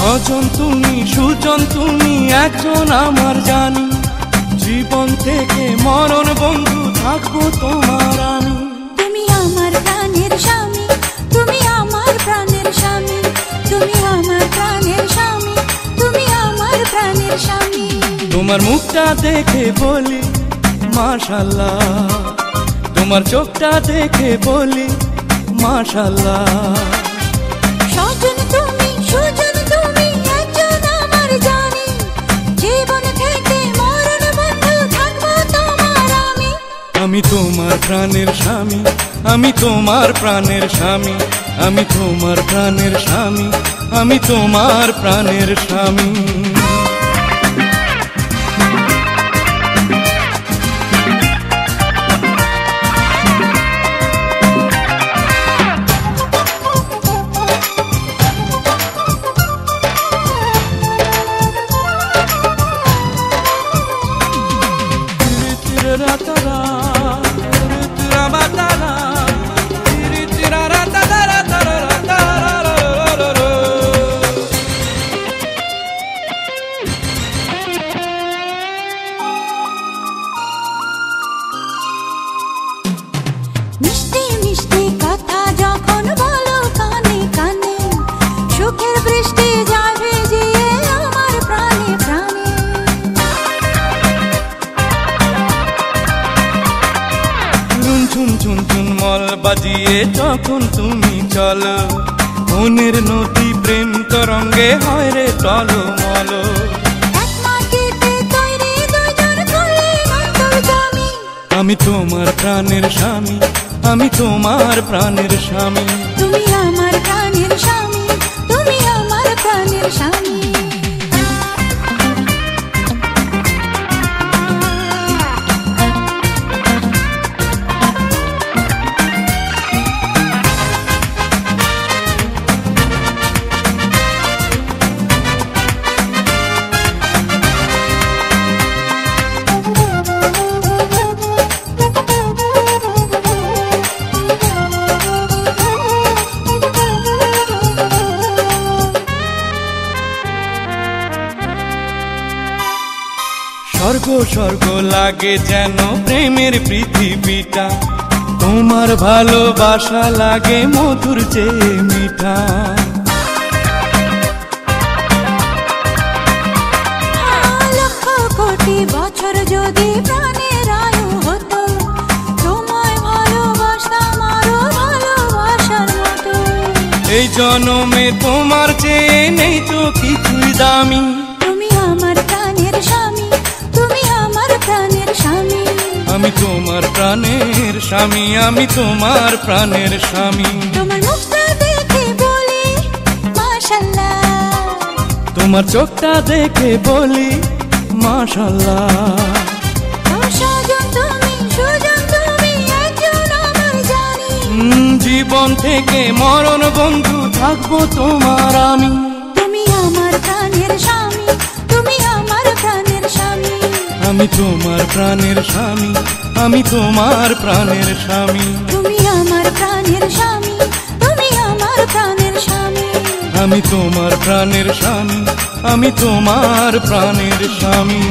স্বজন তুমি, সুজন তুমি, একজন আমার জানি। জীবন থেকে মরণ বন্ধু থাকবো তোমার আমি। তুমি আমার প্রাণের স্বামী, তুমি আমার প্রাণের স্বামী, তুমি আমার প্রাণের স্বামী, তুমি আমার প্রাণের স্বামী। তোমার মুখটা দেখে বলি মাশাআল্লাহ, তোমার চোখটা দেখে বলি মাশাআল্লাহ। স্বজন তুমি, সুজন তুমি, একজন আমার জানি। জীবন থেকে মরণ বন্ধু থাকবো তোমার আমি। আমি তোমার প্রাণের স্বামী, আমি তোমার প্রাণের স্বামী, আমি তোমার প্রাণের স্বামী, আমি তোমার প্রাণের স্বামী। মিষ্টি মিষ্টি কথা যখন বলো কানে কানে, সুখের বৃষ্টি যায় ভিজিয়ে আমার প্রাণে প্রাণে। চুন চুন চুন চুন মল বাজিয়ে যখন তুমি চলো, মনের নদী প্রেম তরঙ্গে হয় রে টলমল। এক মাটিতে তৈরি দুজন করলে অন্তর্যামী। আমি তোমার প্রাণের স্বামী, আমি তোমার প্রাণের স্বামী। তুমি আমার প্রাণের স্বামী, তুমি আমার প্রাণের স্বামী। স্বর্গ স্বর্গ লাগে যেন প্রেমের পৃথিবীটা, তোমার ভালোবাসা লাগে মধুর চেয়ে মিঠা। লক্ষ কোটি বছর যদি প্রাণের আয়ু হতো, তোমায় ভালোবাসতাম আরো ভালোবাসার মতো। এই জনমে তোমার চেয়ে নেই তো কিছুই দামি। তুমি আমার প্রাণের স্বামী, তুমি আমার প্রাণের স্বামী। আমি তোমার প্রাণের স্বামী, আমি তোমার প্রাণের স্বামী। তোমার মুখটা দেখে বলি মাশাআল্লাহ, তোমার চোখটা দেখে বলি মাশাআল্লাহ। স্বজন তুমি, সুজন তুমি, একজন আমার জানি। জীবন থেকে মরণ বন্ধু থাকবো তোমার আমি। তুমি আমার প্রাণের স্বামী, তুমি আমার প্রাণের স্বামী। আমি তোমার প্রাণের স্বামী, আমি তোমার প্রাণের স্বামী। তুমি আমার প্রাণের স্বামী, তুমি আমার প্রাণের স্বামী। আমি তোমার প্রাণের স্বামী, আমি তোমার প্রাণের স্বামী।